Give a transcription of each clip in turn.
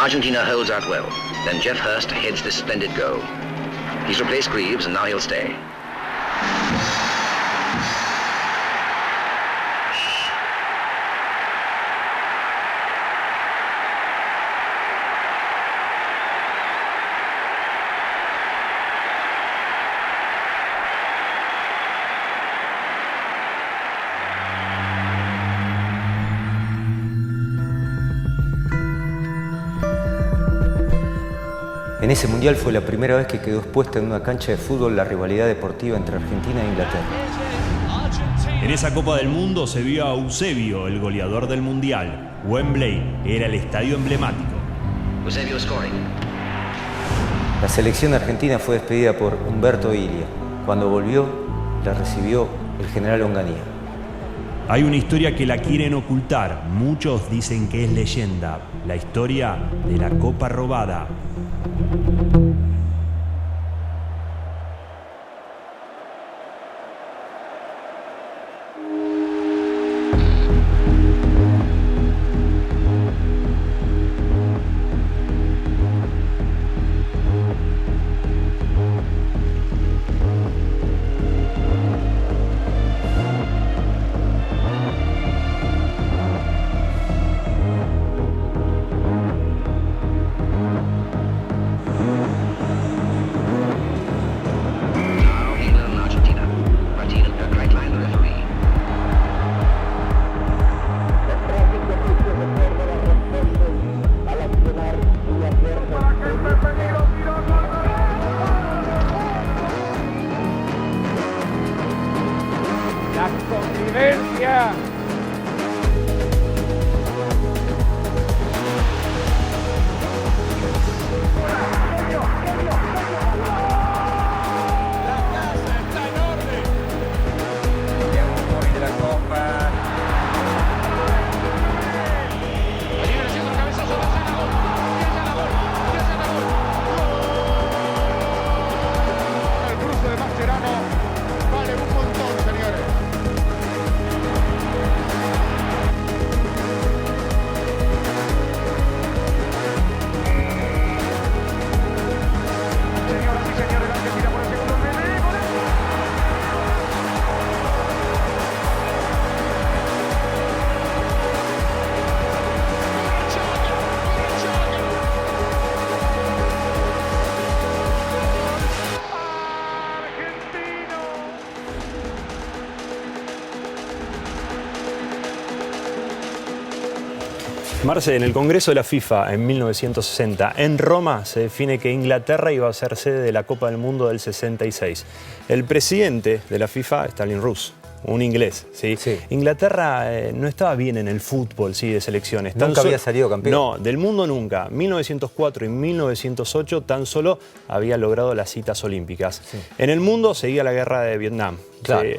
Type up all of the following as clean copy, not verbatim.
Argentina holds out well. Then Jeff Hurst heads this splendid goal. He's replaced Greaves and now he'll stay. En ese mundial fue la primera vez que quedó expuesta en una cancha de fútbol la rivalidad deportiva entre Argentina e Inglaterra. En esa Copa del Mundo se vio a Eusebio, el goleador del mundial. Wembley era el estadio emblemático. Eusebio scoring. La selección argentina fue despedida por Humberto Ilia. Cuando volvió, la recibió el general Onganía. Hay una historia que la quieren ocultar. Muchos dicen que es leyenda. La historia de la Copa robada. ¡Convivencia! Marce, en el Congreso de la FIFA en 1960, en Roma se define que Inglaterra iba a ser sede de la Copa del Mundo del 66. El presidente de la FIFA, Stalin Rus, un inglés, ¿sí? Sí. Inglaterra no estaba bien en el fútbol, ¿sí?, de selecciones. Nunca había salido campeón. No, del mundo nunca. 1904 y 1908 tan solo había logrado las citas olímpicas. Sí. En el mundo seguía la guerra de Vietnam. Claro. Sí,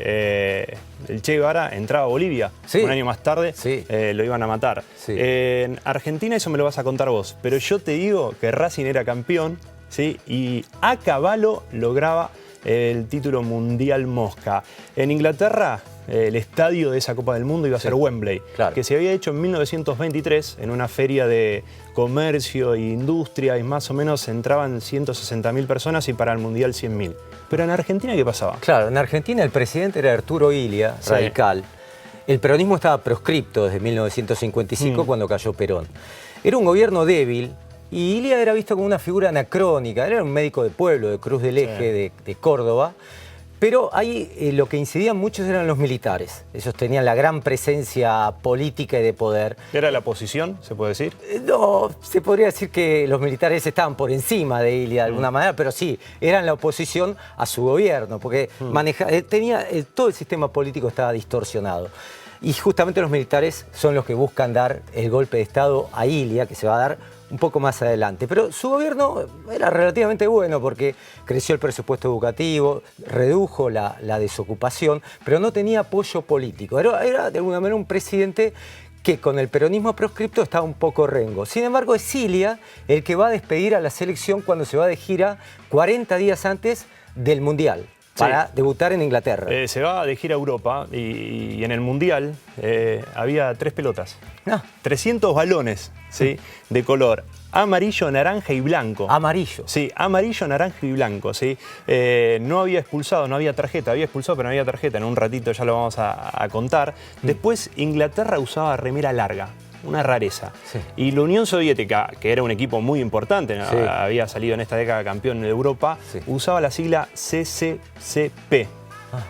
el Che Guevara entraba a Bolivia, sí, un año más tarde sí, lo iban a matar. Sí. En Argentina eso me lo vas a contar vos, pero yo te digo que Racing era campeón, ¿sí?, y a caballo lograba el título mundial Mosca. En Inglaterra, el estadio de esa Copa del Mundo iba a ser Wembley, claro, que se había hecho en 1923 en una feria de comercio e industria y más o menos entraban 160.000 personas y para el Mundial 100.000. Pero en Argentina, ¿qué pasaba? Claro, en Argentina el presidente era Arturo Illia, Sí. radical. El peronismo estaba proscripto desde 1955 cuando cayó Perón. Era un gobierno débil. Y Illia era visto como una figura anacrónica, era un médico de pueblo, de Cruz del Eje, de Córdoba, pero ahí lo que incidían muchos eran los militares. Ellos tenían la gran presencia política y de poder. ¿Era la oposición, se puede decir? No, se podría decir que los militares estaban por encima de Illia de alguna manera, pero sí, eran la oposición a su gobierno, porque todo el sistema político estaba distorsionado. Y justamente los militares son los que buscan dar el golpe de Estado a Illia, que se va a dar un poco más adelante. Pero su gobierno era relativamente bueno porque creció el presupuesto educativo, redujo la desocupación, pero no tenía apoyo político. Era de alguna manera un presidente que con el peronismo proscripto estaba un poco rengo. Sin embargo, es Illia el que va a despedir a la selección cuando se va de gira 40 días antes del Mundial, para debutar en Inglaterra. Se va de gira a Europa y en el Mundial había 3 pelotas. 300 balones, ¿sí?, de color amarillo, naranja y blanco. Amarillo. Sí, amarillo, naranja y blanco, ¿sí? No había expulsado, no había tarjeta. Había expulsado, pero no había tarjeta. En un ratito ya lo vamos a contar. Después, Inglaterra usaba remera larga. Una rareza. Sí. Y la Unión Soviética, que era un equipo muy importante, sí, había salido en esta década campeón de Europa, sí, usaba la sigla CCCP.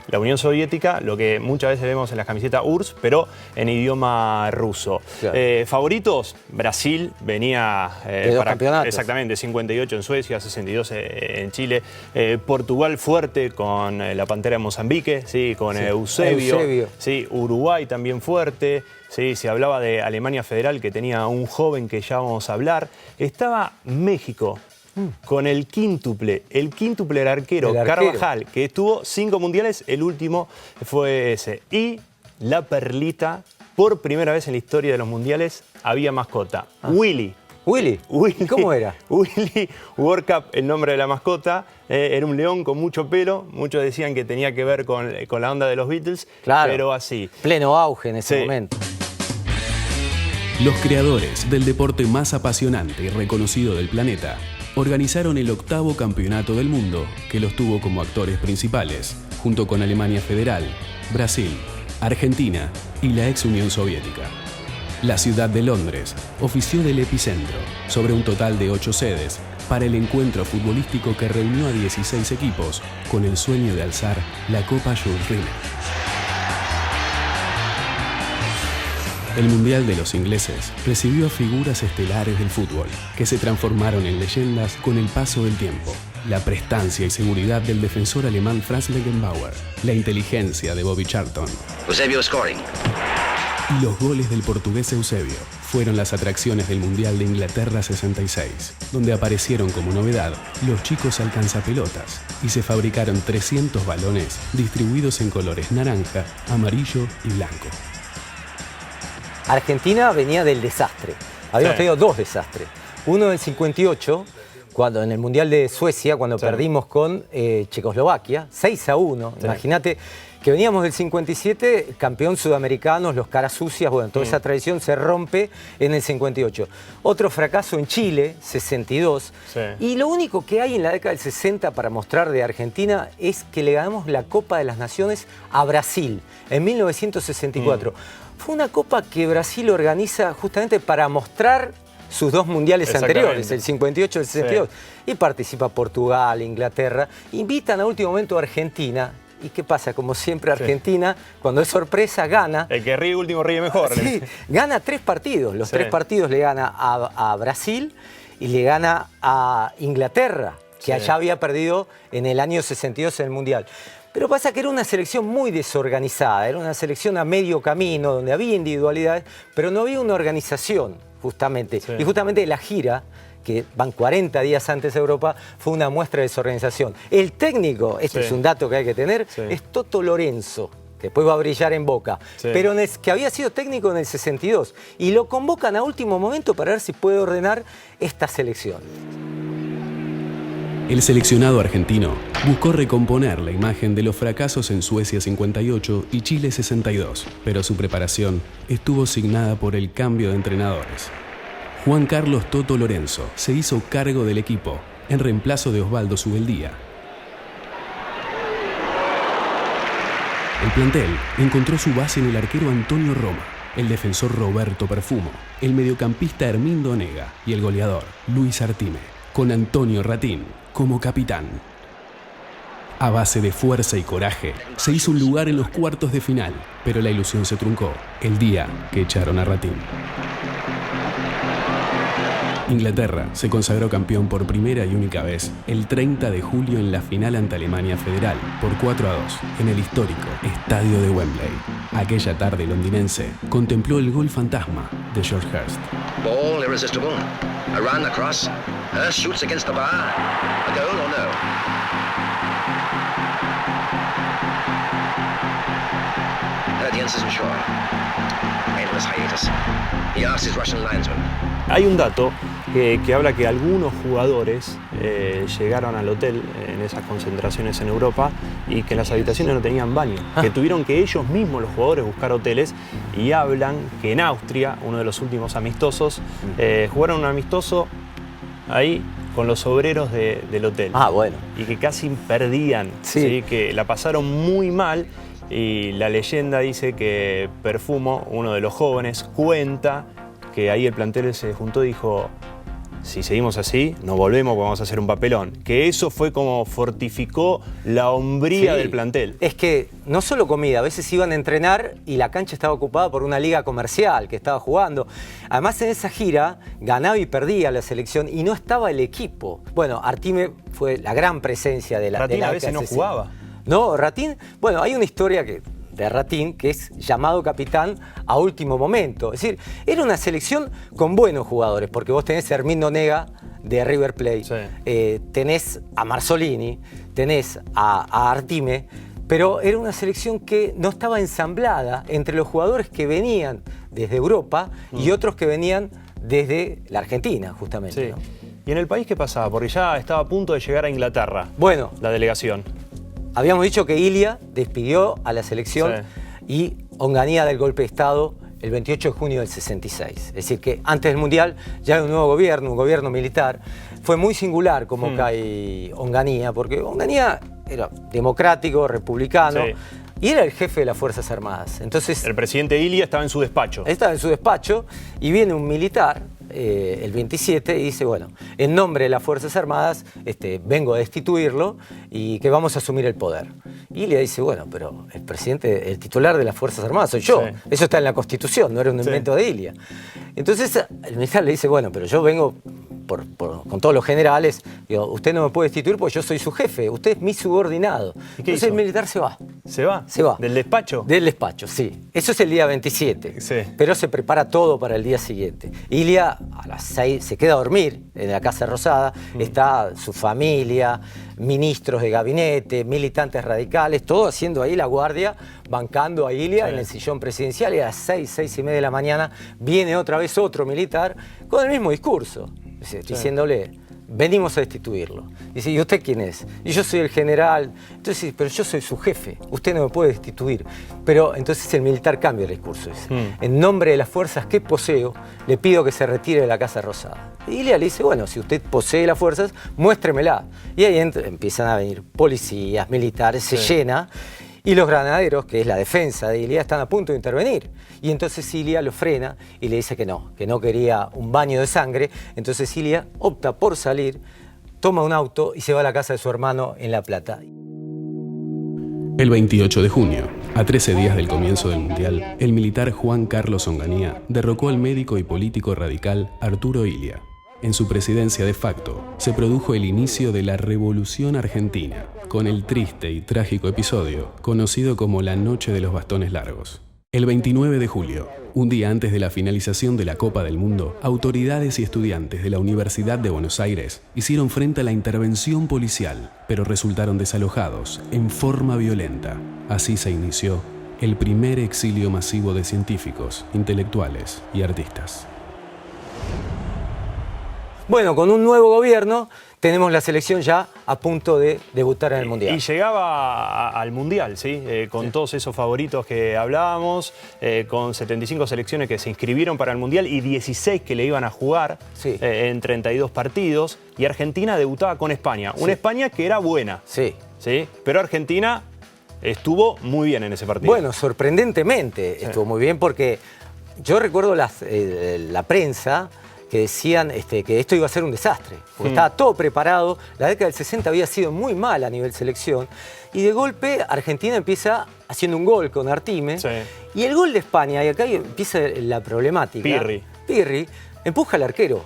La Unión Soviética, lo que muchas veces vemos en las camisetas URSS, pero en idioma ruso. Claro. Favoritos, Brasil venía de dos campeonatos. Exactamente, 58 en Suecia, 62 en Chile. Portugal fuerte con la Pantera de Mozambique, ¿sí? Con sí, Eusebio. Sí, Uruguay también fuerte. Sí, se hablaba de Alemania Federal, que tenía un joven que ya vamos a hablar. Estaba México con el quíntuple del arquero Carvajal, que estuvo 5 mundiales, el último fue ese. Y la perlita, por primera vez en la historia de los mundiales, había mascota. Willy. ¿Willy? ¿Cómo era? Willy World Cup, el nombre de la mascota. Era un león con mucho pelo. Muchos decían que tenía que ver con la onda de los Beatles, claro, pero así. Pleno auge en ese momento. Los creadores del deporte más apasionante y reconocido del planeta organizaron el 8º campeonato del mundo, que los tuvo como actores principales, junto con Alemania Federal, Brasil, Argentina y la ex Unión Soviética. La ciudad de Londres ofició del epicentro, sobre un total de 8 sedes, para el encuentro futbolístico que reunió a 16 equipos, con el sueño de alzar la Copa Jules Rimet. El Mundial de los ingleses recibió a figuras estelares del fútbol, que se transformaron en leyendas con el paso del tiempo. La prestancia y seguridad del defensor alemán Franz Beckenbauer, la inteligencia de Bobby Charlton Eusebio scoring. Y los goles del portugués Eusebio fueron las atracciones del Mundial de Inglaterra 66, donde aparecieron como novedad los chicos alcanzapelotas y se fabricaron 300 balones distribuidos en colores naranja, amarillo y blanco. Argentina venía del desastre. Habíamos tenido 2 desastres. Uno del 58, cuando en el Mundial de Suecia, cuando perdimos con Checoslovaquia, 6-1. Imagínate que veníamos del 57, campeón sudamericanos, los caras sucias, bueno, toda esa tradición se rompe en el 58. Otro fracaso en Chile, 62. Y lo único que hay en la década del 60 para mostrar de Argentina es que le ganamos la Copa de las Naciones a Brasil en 1964. Fue una copa que Brasil organiza justamente para mostrar sus 2 mundiales anteriores, el 58 y el 62. Y participa Portugal, Inglaterra. Invitan a último momento a Argentina. ¿Y qué pasa? Como siempre, Argentina, cuando es sorpresa, gana. El que ríe último ríe mejor. Sí, gana 3 partidos. Los 3 partidos le gana a Brasil y le gana a Inglaterra, que allá había perdido en el año 62 en el Mundial. Pero pasa que era una selección muy desorganizada, era una selección a medio camino, donde había individualidades, pero no había una organización, justamente. Y justamente la gira, que van 40 días antes de Europa, fue una muestra de desorganización. El técnico, este es un dato que hay que tener, es Toto Lorenzo, que después va a brillar en Boca, pero que había sido técnico en el 62. Y lo convocan a último momento para ver si puede ordenar esta selección. El seleccionado argentino buscó recomponer la imagen de los fracasos en Suecia 58 y Chile 62, pero su preparación estuvo signada por el cambio de entrenadores. Juan Carlos Toto Lorenzo se hizo cargo del equipo, en reemplazo de Osvaldo Subeldía. El plantel encontró su base en el arquero Antonio Roma, el defensor Roberto Perfumo, el mediocampista Hermindo Onega y el goleador Luis Artime, con Antonio Ratín como capitán. A base de fuerza y coraje, se hizo un lugar en los cuartos de final, pero la ilusión se truncó el día que echaron a Ratín. Inglaterra se consagró campeón por primera y única vez el 30 de julio en la final ante Alemania Federal por 4-2 en el histórico Estadio de Wembley. Aquella tarde londinense contempló el gol fantasma de George Hurst. Ball irresistible. A run across. Hurst shoots against the bar. A goal or no? Jens isn't sure. Endless hiatus. He asks his Russian linesman. Hay un dato que habla que algunos jugadores llegaron al hotel en esas concentraciones en Europa y que las habitaciones no tenían baño, que tuvieron que ellos mismos, los jugadores, buscar hoteles, y hablan que en Austria, uno de los últimos amistosos, jugaron un amistoso ahí con los obreros del hotel. Ah, bueno. Y que casi perdían, Sí. ¿sí? Que la pasaron muy mal. Y la leyenda dice que Perfumo, uno de los jóvenes, cuenta que ahí el plantel se juntó y dijo: si seguimos así, nos volvemos porque vamos a hacer un papelón. Que eso fue como fortificó la hombría Sí. del plantel. Es que no solo comida, a veces iban a entrenar y la cancha estaba ocupada por una liga comercial que estaba jugando. Además, en esa gira ganaba y perdía la selección y no estaba el equipo. Bueno, Artime fue la gran presencia de la Ratín de la a veces no AKCC. jugaba. No, Ratín, bueno, hay una historia de Ratín que es llamado capitán a último momento. Es decir, era una selección con buenos jugadores, porque vos tenés a Hermindo Nega de River Plate, Sí. tenés a Marzolini, tenés a Artime, pero era una selección que no estaba ensamblada entre los jugadores que venían desde Europa y otros que venían desde la Argentina, justamente. Sí. ¿no? ¿Y en el país qué pasaba? Porque ya estaba a punto de llegar a Inglaterra, Bueno, la delegación. habíamos dicho que Ilia despidió a la selección Sí. y Onganía del golpe de Estado el 28 de junio del 66. Es decir, que antes del Mundial ya hay un nuevo gobierno, un gobierno militar. Fue muy singular cómo cae Onganía, porque Onganía era democrático, republicano, Sí. y era el jefe de las Fuerzas Armadas. Entonces, El presidente Ilia estaba en su despacho. estaba en su despacho y viene un militar, el 27, y dice, bueno, en nombre de las Fuerzas Armadas vengo a destituirlo y que vamos a asumir el poder. Y Ilia dice, bueno, pero el presidente, el titular de las Fuerzas Armadas soy yo. Sí. Eso está en la Constitución, no era un Sí. invento de Ilia. Entonces el militar le dice, bueno, pero yo vengo con todos los generales, digo, usted no me puede destituir porque yo soy su jefe, usted es mi subordinado. ¿Y qué Entonces hizo? el militar se va. ¿Se va? Se va. ¿Del despacho? Del despacho, sí. Eso es el día 27. Sí. Pero se prepara todo para el día siguiente. Ilia a las 6 se queda a dormir en la Casa Rosada. Está su familia, ministros de gabinete, militantes radicales, todo haciendo ahí la guardia, bancando a Ilia Sí. en el sillón presidencial. Y a las 6 y media de la mañana viene otra vez otro militar con el mismo discurso, diciéndole: venimos a destituirlo. Dice, ¿y usted quién es? Y yo soy el general. Entonces dice, pero yo soy su jefe, usted no me puede destituir. Pero entonces el militar cambia el discurso. Dice, en nombre de las fuerzas que poseo, le pido que se retire de la Casa Rosada. Y Ilia le dice, bueno, si usted posee las fuerzas, muéstremela. Y ahí empiezan a venir policías, militares, se llena. Y los granaderos, que es la defensa de Ilia, están a punto de intervenir. Y entonces Ilia lo frena y le dice que no quería un baño de sangre. Entonces Ilia opta por salir, toma un auto y se va a la casa de su hermano en La Plata. El 28 de junio, a 13 días del comienzo del Mundial, el militar Juan Carlos Onganía derrocó al médico y político radical Arturo Illia. En su presidencia de facto, se produjo el inicio de la Revolución Argentina, con el triste y trágico episodio conocido como la Noche de los Bastones Largos. El 29 de julio, un día antes de la finalización de la Copa del Mundo, autoridades y estudiantes de la Universidad de Buenos Aires hicieron frente a la intervención policial, pero resultaron desalojados en forma violenta. Así se inició el primer exilio masivo de científicos, intelectuales y artistas. Bueno, con un nuevo gobierno tenemos la selección ya a punto de debutar en el Mundial. Y llegaba al Mundial, ¿sí? Con todos esos favoritos que hablábamos, con 75 selecciones que se inscribieron para el Mundial y 16 que le iban a jugar en 32 partidos. Y Argentina debutaba con España. Una España que era buena, Sí. ¿sí? Pero Argentina estuvo muy bien en ese partido. Bueno, sorprendentemente estuvo muy bien porque yo recuerdo la prensa que decían que esto iba a ser un desastre, porque estaba todo preparado, la década del 60 había sido muy mala a nivel selección, y de golpe Argentina empieza haciendo un gol con Artime, y el gol de España, y acá empieza la problemática, Pirri empuja al arquero,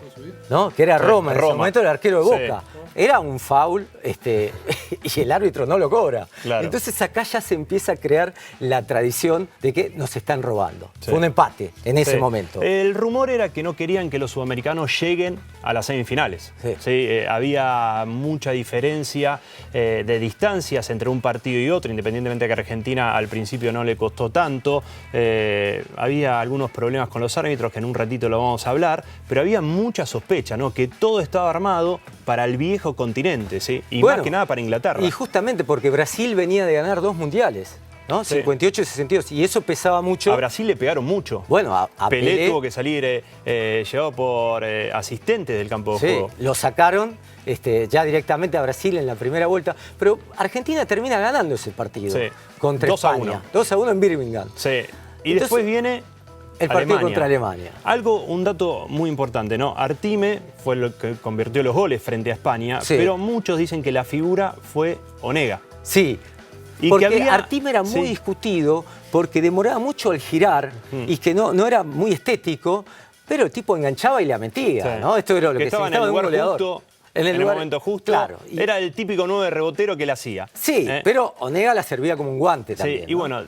¿no? Que era Roma en ese momento, el arquero de Boca. Era un foul y el árbitro no lo cobra. Claro. Entonces acá ya se empieza a crear la tradición de que nos están robando. Fue un empate en ese momento. El rumor era que no querían que los sudamericanos lleguen a las semifinales. Había mucha diferencia de distancias entre un partido y otro, independientemente de que a Argentina al principio no le costó tanto. Había algunos problemas con los árbitros que en un ratito lo vamos a hablar, pero había mucha sospecha, ¿no? Que todo estaba armado para el viejo continente, ¿sí? Y bueno, más que nada para Inglaterra. Y justamente porque Brasil venía de ganar 2 mundiales. ¿no? Sí. 58 y 62. Y eso pesaba mucho. A Brasil le pegaron mucho. Bueno, a Pelé tuvo que salir llevado por asistentes del campo de Sí, juego. lo sacaron ya directamente a Brasil en la primera vuelta. Pero Argentina termina ganando ese partido Sí. contra 2-1. España. 2-1 en Birmingham. Sí. Y Entonces, después viene el partido contra Alemania. Un dato muy importante, ¿no? Artime fue lo que convirtió los goles frente a España, Sí. pero muchos dicen que la figura fue Onega. Sí, Y porque que había- Artime era muy sí. discutido porque demoraba mucho al girar y que no era muy estético, pero el tipo enganchaba y la metía, Sí. ¿no? Esto era lo que estaba se en el necesitaba de un lugar goleador. justo, en el lugar- momento justo. Claro. Era el típico 9 rebotero que la hacía. Sí, ¿Eh? pero Onega la servía como un guante también. Sí, y ¿no? bueno,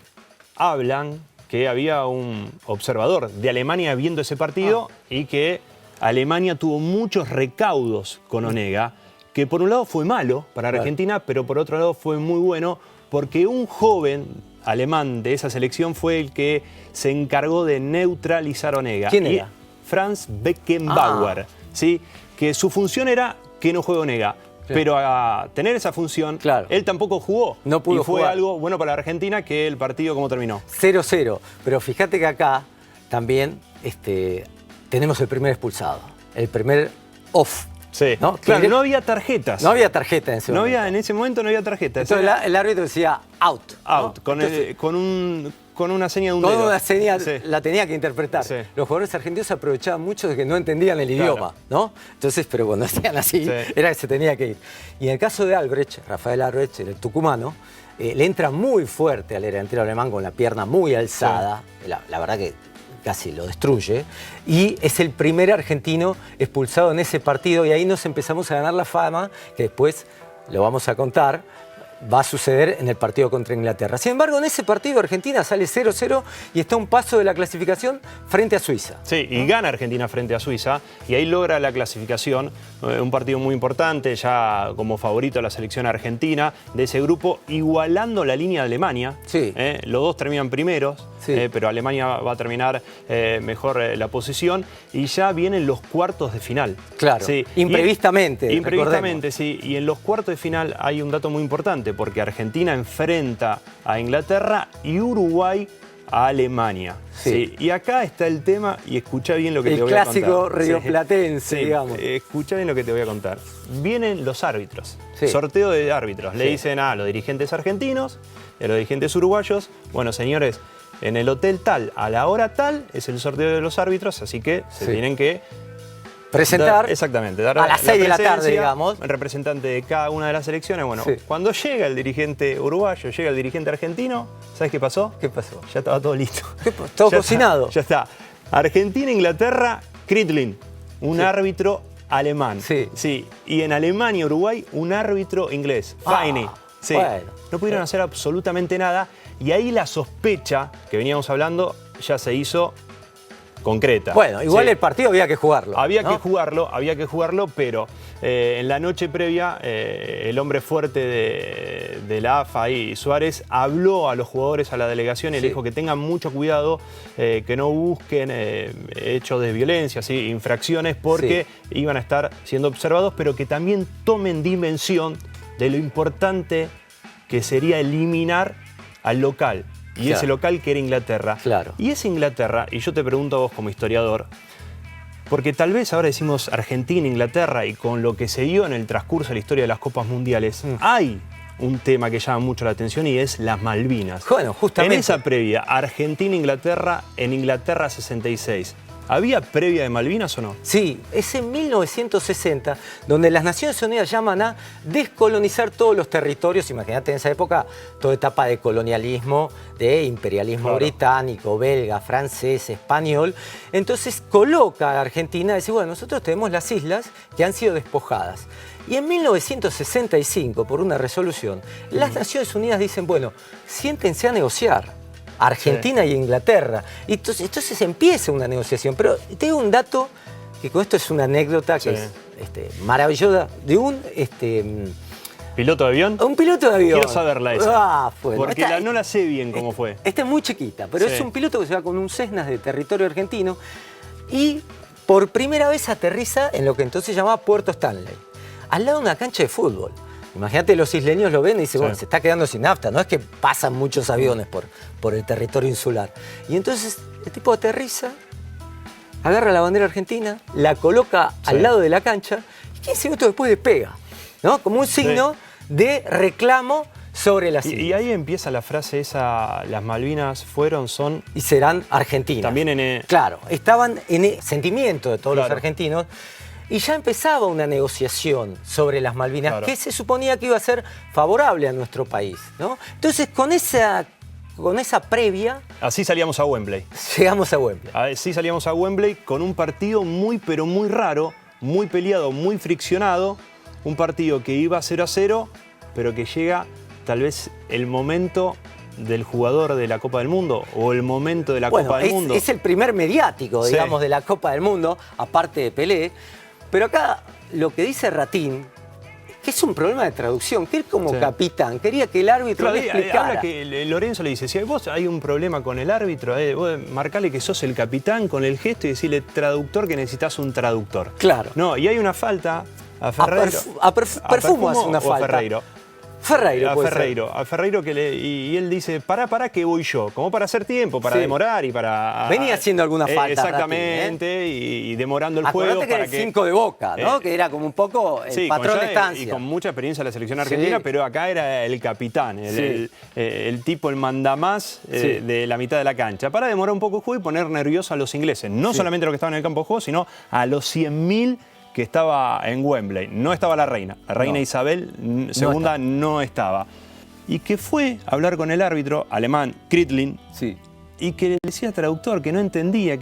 hablan que había un observador de Alemania viendo ese partido y que Alemania tuvo muchos recaudos con Onega, que por un lado fue malo para Claro. Argentina, pero por otro lado fue muy bueno porque un joven alemán de esa selección fue el que se encargó de neutralizar a Onega. ¿Quién Y era? Franz Beckenbauer, ¿sí? Que su función era que no juegue Onega. Pero a tener esa función, Claro. él tampoco jugó. No pudo y fue jugar. algo bueno para Argentina que el partido cómo terminó. 0-0. Pero fíjate que acá también tenemos el primer expulsado, el primer off. Sí. ¿No? Claro, Que- no había tarjetas. No había tarjeta en ese No momento. había, en ese momento no había tarjetas. Entonces Era el árbitro decía out. ¿no? out, Entonces, con una seña de un con dedo. una señal Sí. la tenía que interpretar. Sí. Los jugadores argentinos aprovechaban mucho de que no entendían el Claro. idioma, ¿no? Entonces, pero cuando hacían así, Sí. era que se tenía que ir. Y en el caso de Albrecht, Rafael Albrecht, el tucumano, le entra muy fuerte al delantero alemán con la pierna muy alzada. La verdad que casi lo destruye. Y es el primer argentino expulsado en ese partido. Y ahí nos empezamos a ganar la fama, que después lo vamos a contar, va a suceder en el partido contra Inglaterra. Sin embargo, en ese partido Argentina sale 0-0 y está a un paso de la clasificación frente a Suiza. Sí, y gana Argentina frente a Suiza y ahí logra la clasificación, un partido muy importante, ya como favorito a la selección argentina de ese grupo, igualando la línea de Alemania. Sí. Los dos terminan primeros, Sí. pero Alemania va a terminar mejor la posición y ya vienen los cuartos de final. Claro, Sí. imprevistamente, Imprevistamente, sí. Y en los cuartos de final hay un dato muy importante, porque Argentina enfrenta a Inglaterra y Uruguay a Alemania. Sí. Y acá está el tema, y escucha bien lo que El te voy a contar. clásico rioplatense, Sí, digamos. escucha bien lo que te voy a contar. Vienen los árbitros, Sí. sorteo de árbitros. Le Sí. dicen a los dirigentes argentinos y a los dirigentes uruguayos, bueno, señores, en el hotel tal, a la hora tal, es el sorteo de los árbitros, así que se Sí. tienen que Presentar exactamente, dar a las 6 de la tarde, presencia, digamos. el representante de cada una de las selecciones. Bueno, Sí. cuando llega el dirigente uruguayo, llega el dirigente argentino, ¿sabes qué pasó? ¿Qué pasó? Ya estaba todo listo. Todo Ya cocinado. ya está. Argentina, Inglaterra, Kritlin, un árbitro alemán. Sí. Y en Alemania, Uruguay, un árbitro inglés, Feine. Sí. bueno. No pudieron hacer absolutamente nada. Y ahí la sospecha que veníamos hablando ya se hizo concreta. Bueno, igual Sí. el partido había que jugarlo. Había ¿no? que jugarlo, pero en la noche previa el hombre fuerte de la AFA y Suárez habló a los jugadores, a la delegación y Sí. le dijo que tengan mucho cuidado, que no busquen hechos de violencia, ¿sí? Infracciones, porque iban a estar siendo observados, pero que también tomen dimensión de lo importante que sería eliminar al local. Y Claro. ese local que era Inglaterra. Claro. Y es Inglaterra, y yo te pregunto a vos como historiador, porque tal vez ahora decimos Argentina, Inglaterra, y con lo que se dio en el transcurso de la historia de las Copas Mundiales, hay un tema que llama mucho la atención y es las Malvinas. Bueno, justamente. En esa previa, Argentina-Inglaterra, en Inglaterra 66, ¿había previa de Malvinas o no? Sí, es en 1960 donde las Naciones Unidas llaman a descolonizar todos los territorios. Imagínate en esa época toda etapa de colonialismo, de imperialismo Claro. británico, belga, francés, español. Entonces coloca a Argentina y dice, bueno, nosotros tenemos las islas que han sido despojadas. Y en 1965, por una resolución, las Naciones Unidas dicen, bueno, siéntense a negociar. Argentina y Inglaterra. Y entonces empieza una negociación. Pero te digo un dato, que con esto es una anécdota que Sí. es maravillosa, de un ¿Piloto de avión? piloto de avión. Quiero saberla esa. Bueno, Porque esta- no la sé bien cómo fue. Esta es muy chiquita, pero Sí. es un piloto que se va con un Cessna de territorio argentino y por primera vez aterriza en lo que entonces se llamaba Puerto Stanley, al lado de una cancha de fútbol. Imagínate, los isleños lo ven y dicen, Sí. bueno, se está quedando sin nafta. No es que pasan muchos aviones por el territorio insular. Y entonces el tipo aterriza, agarra la bandera argentina, la coloca al lado de la cancha y 15 minutos después despega, ¿no? Como un signo de reclamo sobre las islas. Y ahí empieza la frase esa, las Malvinas fueron, son... Y serán argentinas. También en... Claro, estaban en el sentimiento de todos los Claro. argentinos y ya empezaba una negociación sobre las Malvinas Claro. que se suponía que iba a ser favorable a nuestro país, ¿no? Entonces, con esa previa, Así salíamos a Wembley. llegamos a Wembley. Así salíamos a Wembley con un partido muy, pero muy raro, muy peleado, muy friccionado. Un partido que iba 0-0, pero que llega tal vez el momento del jugador de la Copa del Mundo o el momento de la Copa del Mundo. Es el primer mediático, Sí. digamos, de la Copa del Mundo, aparte de Pelé. Pero acá lo que dice Ratín, que es un problema de traducción, que él como Sí. capitán quería que el árbitro Claro, le explicara. habla que Lorenzo le dice, si vos hay un problema con el árbitro, vos marcale que sos el capitán con el gesto y decirle traductor que necesitas un traductor. Claro. No, y hay una falta a Ferreiro. Perfumo hace una o a falta. Ferreiro. Ferreiro, A puede ser. Ferreiro y él dice, pará, que voy yo, como para hacer tiempo, para Sí. demorar y para... Venía haciendo alguna falta, Exactamente, y demorando el Acordate juego que era para el que... 5 de Boca, ¿no? Que era como un poco el Sí, patrón con de ya- estancia. y con mucha experiencia en la selección argentina, Sí. pero acá era el capitán, Sí. el tipo, el mandamás Sí. de la mitad de la cancha, para demorar un poco el juego y poner nerviosos a los ingleses. No Sí. solamente a los que estaban en el campo de juego, sino a los 100.000 que estaba en Wembley. No estaba la reina. La reina No. Isabel II no estaba. Y que fue a hablar con el árbitro alemán, Kritlin, Sí. y que le decía al traductor que no entendía,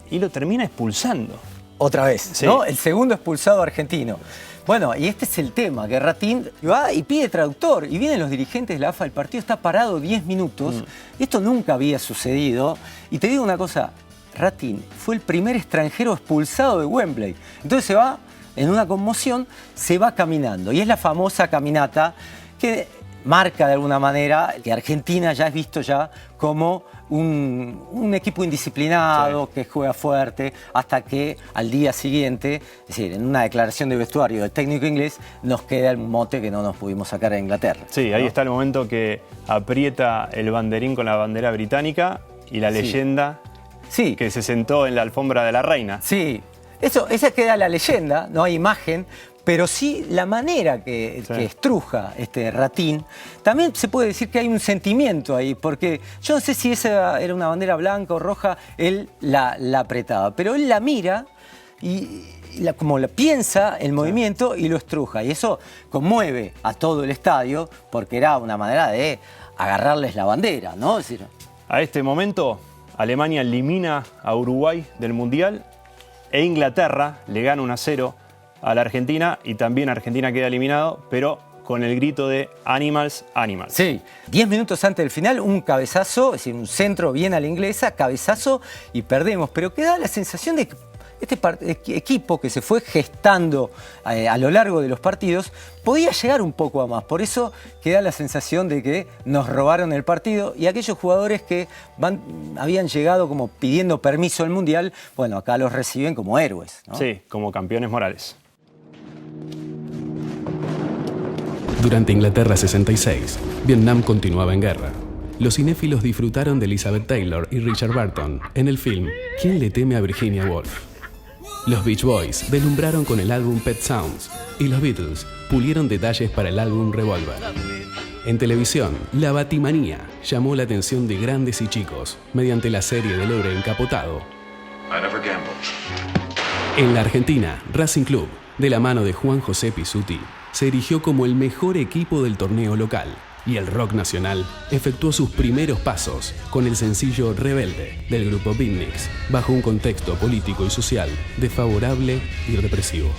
y lo termina expulsando. Otra vez, Sí. ¿no? El segundo expulsado argentino. Bueno, y este es el tema, que Ratín va y pide traductor, y vienen los dirigentes de la AFA, el partido está parado 10 minutos, esto nunca había sucedido, y te digo una cosa, Ratín fue el primer extranjero expulsado de Wembley, entonces se va, en una conmoción, se va caminando, y es la famosa caminata que marca de alguna manera que Argentina ya es visto ya como un equipo indisciplinado, que juega fuerte, hasta que al día siguiente, es decir, en una declaración de vestuario del técnico inglés, nos queda el mote que no nos pudimos sacar a Inglaterra. Sí, ahí está el momento que aprieta el banderín con la bandera británica y la Sí. leyenda Sí, que se sentó en la alfombra de la reina. sí. Esa queda la leyenda, no hay imagen, pero sí la manera que estruja Ratín. También se puede decir que hay un sentimiento ahí, porque yo no sé si esa era una bandera blanca o roja, él la apretaba, pero él la mira y como la piensa el movimiento y lo estruja. Y eso conmueve a todo el estadio, porque era una manera de agarrarles la bandera, ¿no? Es decir, A este momento, Alemania elimina a Uruguay del Mundial e Inglaterra le gana 1-0 a la Argentina y también Argentina queda eliminado, pero con el grito de Animals, Animals. sí, 10 minutos antes del final, un cabezazo, es decir, un centro bien a la inglesa, cabezazo y perdemos. Pero queda la sensación de que este equipo que se fue gestando a lo largo de los partidos podía llegar un poco a más. Por eso queda la sensación de que nos robaron el partido y aquellos jugadores que habían llegado como pidiendo permiso al Mundial, bueno, acá los reciben como héroes, ¿no? Sí, como campeones morales. Durante Inglaterra 66, Vietnam continuaba en guerra. Los cinéfilos disfrutaron de Elizabeth Taylor y Richard Burton en el film ¿Quién le teme a Virginia Woolf? Los Beach Boys deslumbraron con el álbum Pet Sounds y los Beatles pulieron detalles para el álbum Revolver. En televisión, la batimanía llamó la atención de grandes y chicos mediante la serie del héroe encapotado. En la Argentina, Racing Club, de la mano de Juan José Pizzuti, se erigió como el mejor equipo del torneo local y el rock nacional efectuó sus primeros pasos con el sencillo Rebelde del grupo Beatniks, bajo un contexto político y social desfavorable y represivo.